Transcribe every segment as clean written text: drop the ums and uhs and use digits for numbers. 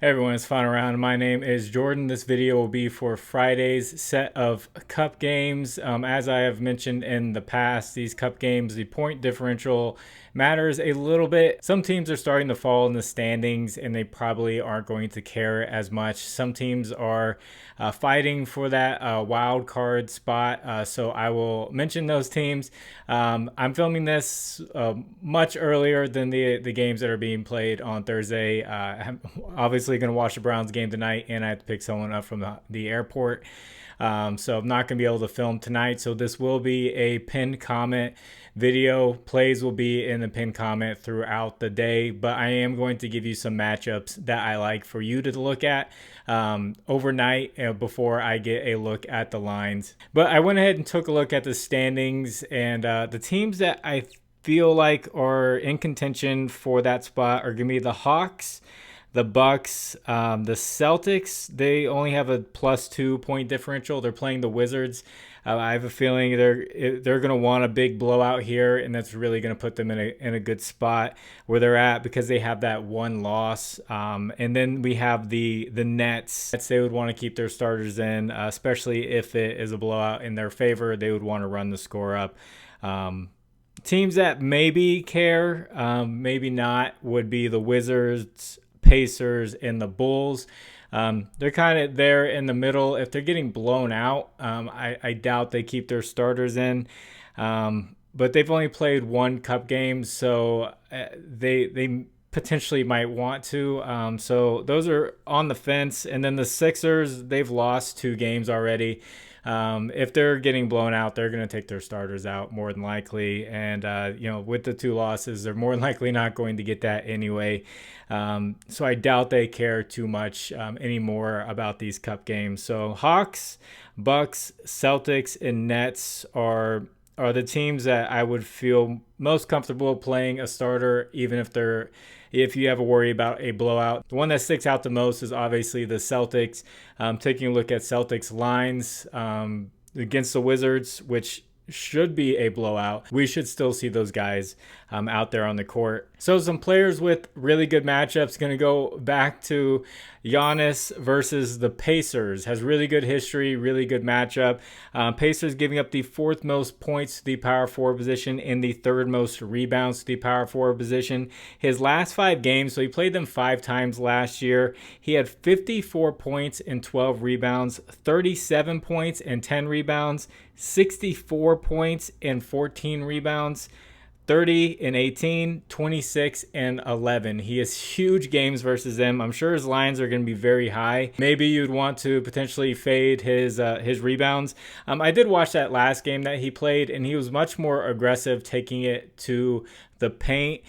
Hey everyone, it's Fun Around. My name is Jordan. This video will be for Friday's set of cup games. As I have mentioned in the past, these cup games, the point differential matters a little bit. Some teams are starting to fall in the standings and they probably aren't going to care as much. Some teams are fighting for that wild card spot, so I will mention those teams. I'm filming this much earlier than the games that are being played on Thursday. I'm obviously going to watch the Browns game tonight, and I have to pick someone up from the airport. So I'm not going to be able to film tonight. So this will be a pinned comment video. Plays will be in the pinned comment throughout the day, but I am going to give you some matchups that I like for you to look at overnight before I get a look at the lines. But I went ahead and took a look at the standings, and the teams that I feel like are in contention for that spot are going to be the Hawks, the Bucks, the Celtics. They only have a +2 point differential. They're playing the Wizards. I have a feeling they're going to want a big blowout here, and that's really going to put them in a good spot where they're at because they have that one loss. And then we have the Nets. They would want to keep their starters in, especially if it is a blowout in their favor. They would want to run the score up. Teams that maybe care, maybe not, would be the Wizards, Pacers, and the Bulls. They're kind of there in the middle. If they're getting blown out, I doubt they keep their starters in. But they've only played one cup game, so they potentially might want to. So those are on the fence. And then the Sixers, they've lost 2 games already. If they're getting blown out, they're going to take their starters out more than likely. And, with the 2 losses, they're more than likely not going to get that anyway. So I doubt they care too much anymore about these cup games. So Hawks, Bucks, Celtics, and Nets are the teams that I would feel most comfortable playing a starter, even if you have a worry about a blowout. The one that sticks out the most is obviously the Celtics. Taking a look at Celtics lines against the Wizards, which should be a blowout. We should still see those guys out there on the court. So some players with really good matchups. Going to go back to Giannis versus the Pacers. Has really good history, really good matchup. Pacers giving up the 4th most points to the power forward position and the 3rd most rebounds to the power forward position. His last 5 games, so he played them 5 times last year. He had 54 points and 12 rebounds, 37 points and 10 rebounds, 64 points and 14 rebounds, 30 and 18, 26 and 11. He has huge games versus them. I'm sure his lines are going to be very high. Maybe you'd want to potentially fade his rebounds. I did watch that last game that he played, and he was much more aggressive taking it to the paint,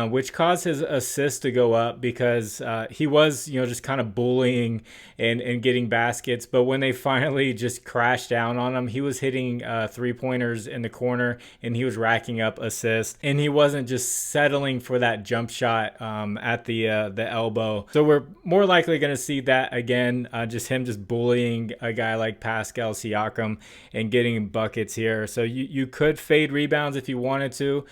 which caused his assists to go up because he was, just kind of bullying and getting baskets. But when they finally just crashed down on him, he was hitting 3-pointers in the corner and he was racking up assists. And he wasn't just settling for that jump shot at the elbow. So we're more likely going to see that again, just him just bullying a guy like Pascal Siakam and getting buckets here. So you could fade rebounds if you wanted to.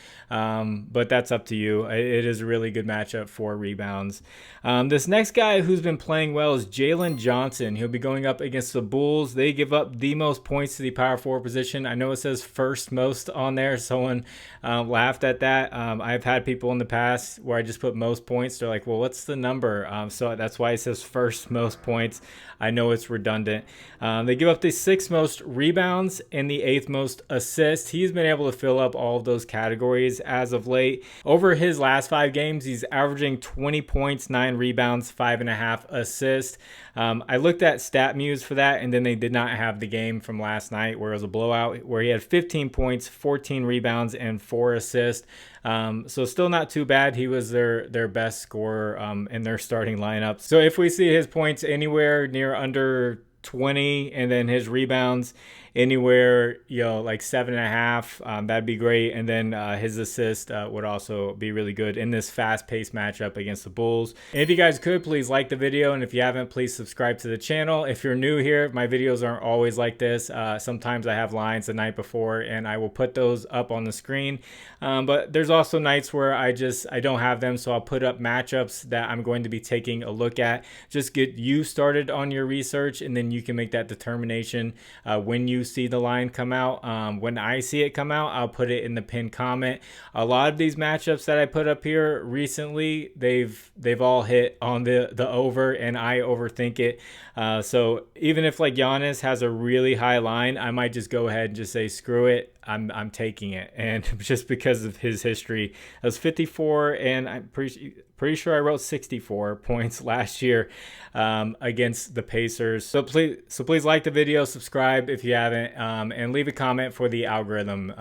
But that's up to you. It is a really good matchup for rebounds. This next guy who's been playing well is Jaylen Johnson. He'll be going up against the Bulls. They give up the most points to the power forward position. I know it says 1st most on there. Someone laughed at that. I've had people in the past where I just put most points. They're like, well, what's the number? So that's why it says 1st most points. I know it's redundant. They give up the 6th most rebounds and the 8th most assists. He's been able to fill up all of those categories as of late. Over his last 5 games, he's averaging 20 points, 9 rebounds, 5.5 assists. I looked at StatMuse for that, and then they did not have the game from last night where it was a blowout, where he had 15 points, 14 rebounds, and 4 assists. So still not too bad. He was their best scorer in their starting lineup. So if we see his points anywhere near under 20, and then his rebounds anywhere, like 7.5. That'd be great. And then his assist would also be really good in this fast-paced matchup against the Bulls. And if you guys could, please like the video, and if you haven't, please subscribe to the channel. If you're new here, my videos aren't always like this. Sometimes I have lines the night before, and I will put those up on the screen. But there's also nights where I don't have them, so I'll put up matchups that I'm going to be taking a look at. Just get you started on your research, and then you can make that determination when you see the line come out. When I see it come out, I'll put it in the pinned comment. A lot of these matchups that I put up here recently, they've all hit on the over, and I overthink it. So even if like Giannis has a really high line, I might just go ahead and just say screw it, I'm taking it. And just because of his history, it was 54, and I'm pretty sure I wrote 64 points last year against the Pacers. So please like the video, subscribe if you haven't, and leave a comment for the algorithm.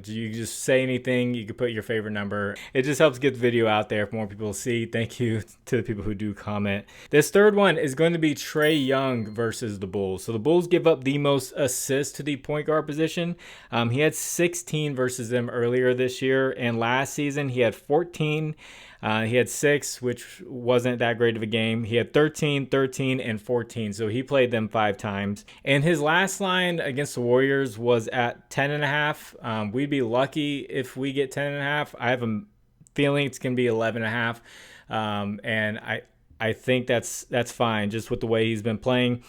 You just say anything, you can put your favorite number. It just helps get the video out there for more people to see. Thank you to the people who do comment. This third one is going to be Trey Young versus the Bulls. So the Bulls give up the most assists to the point guard position. He had 16 versus them earlier this year, and last season he had 14. He had 6, which wasn't that great of a game. He had 13, 13, and 14. So he played them 5 times. And his last line against the Warriors was at 10.5. We'd be lucky if we get 10.5. I have a feeling it's going to be 11.5. And I think that's fine just with the way he's been playing.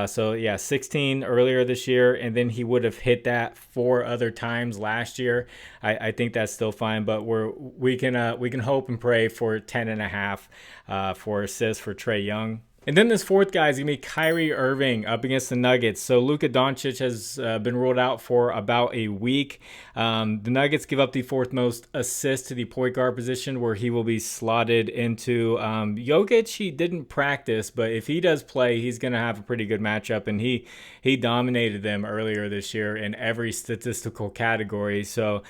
So yeah, 16 earlier this year, and then he would have hit that 4 other times last year. I think that's still fine, but we can hope and pray for 10.5 for assists for Trey Young. And then this fourth guy is going to be Kyrie Irving up against the Nuggets. So Luka Doncic has been ruled out for about a week. The Nuggets give up the 4th most assists to the point guard position, where he will be slotted into Jokic. He didn't practice, but if he does play, he's going to have a pretty good matchup. And he dominated them earlier this year in every statistical category. So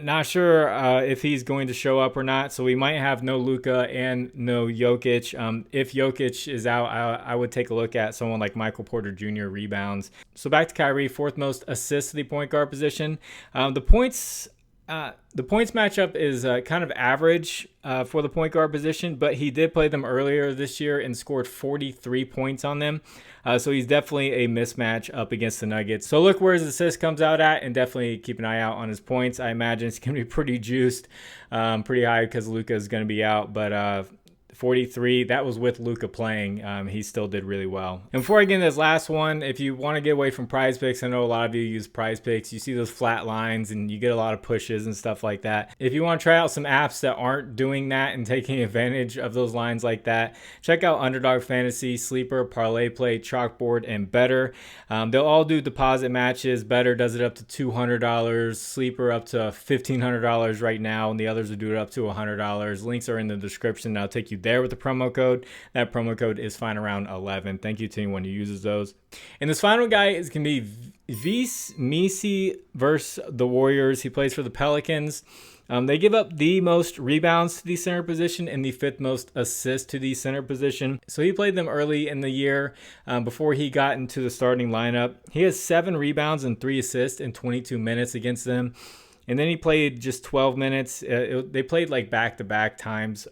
not sure if he's going to show up or not, so we might have no Luka and no Jokic. If Jokic is out, I would take a look at someone like Michael Porter Jr. rebounds. So back to Kyrie, 4th most assists to the point guard position. The points matchup is kind of average for the point guard position, but he did play them earlier this year and scored 43 points on them. So he's definitely a mismatch up against the Nuggets. So look where his assist comes out at, and definitely keep an eye out on his points. I imagine it's going to be pretty juiced, pretty high because Luka is going to be out, but 43, that was with Luka playing. He still did really well. And before I get into this last one, if you want to get away from Prizepicks, I know a lot of you use Prizepicks. You see those flat lines and you get a lot of pushes and stuff like that. If you want to try out some apps that aren't doing that and taking advantage of those lines like that, check out Underdog Fantasy, Sleeper, ParlayPlay, ChalkBoard, and BETR. They'll all do deposit matches. BETR does it up to $200, Sleeper up to $1,500 right now, and the others will do it up to $100. Links are in the description. I'll take you there with the promo code. That promo code is fine around 11. Thank you to anyone who uses those. And this final guy is going to be Vis Misi versus the Warriors. He plays for the Pelicans. They give up the most rebounds to the center position and the 5th most assists to the center position. So he played them early in the year before he got into the starting lineup. He has 7 rebounds and 3 assists in 22 minutes against them. And then he played just 12 minutes. They played like back-to-back times.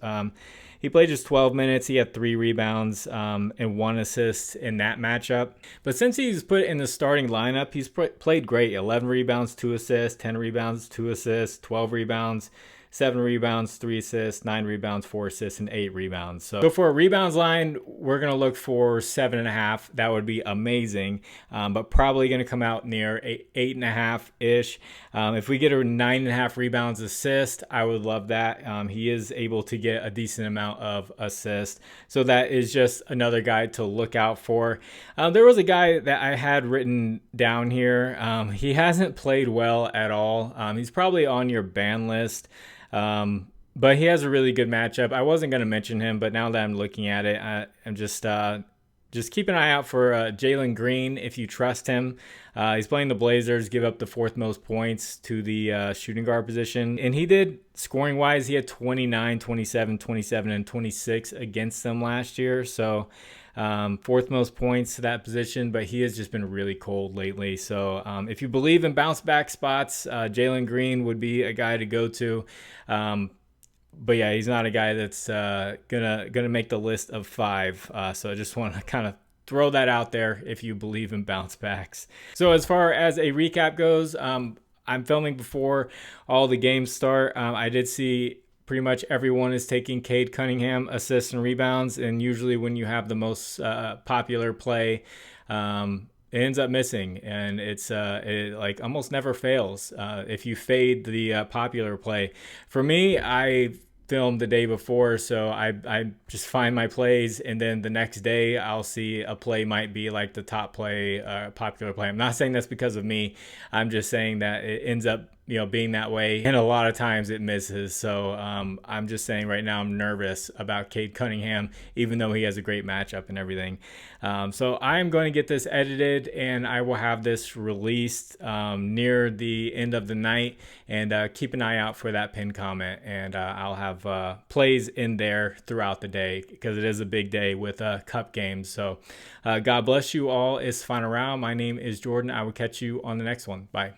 He played just 12 minutes. He had 3 rebounds and 1 assist in that matchup. But since he's put in the starting lineup, he's played great. 11 rebounds, 2 assists, 10 rebounds, 2 assists, 12 rebounds, 7 rebounds, 3 assists, 9 rebounds, 4 assists, and 8 rebounds. So for a rebounds line, we're going to look for 7.5. That would be amazing, but probably going to come out near 8.5-ish. If we get a 9.5 rebounds assist, I would love that. He is able to get a decent amount of assists. So that is just another guy to look out for. There was a guy that I had written down here. He hasn't played well at all. He's probably on your ban list. But he has a really good matchup. I wasn't going to mention him, but now that I'm looking at it, I'm just Just keep an eye out for Jaylen Green if you trust him. He's playing the Blazers, give up the fourth most points to the shooting guard position. And he did, scoring wise, he had 29, 27, 27, and 26 against them last year. So fourth most points to that position, but he has just been really cold lately. So if you believe in bounce back spots, Jaylen Green would be a guy to go to. But yeah, he's not a guy that's gonna make the list of 5. So I just want to kind of throw that out there if you believe in bounce backs. So as far as a recap goes, I'm filming before all the games start. I did see pretty much everyone is taking Cade Cunningham assists and rebounds, and usually when you have the most popular play, it ends up missing, and it like almost never fails if you fade the popular play. For me, I filmed the day before, so I just find my plays, and then the next day I'll see a play might be like the top play, popular play. I'm not saying that's because of me. I'm just saying that it ends up being that way, and a lot of times it misses. So I'm just saying right now I'm nervous about Cade Cunningham, even though he has a great matchup and everything. So I'm going to get this edited, and I will have this released near the end of the night, and keep an eye out for that pinned comment, and I'll have plays in there throughout the day because it is a big day with cup games. So God bless you all. It's final round. My name is Jordan. I will catch you on the next one. Bye.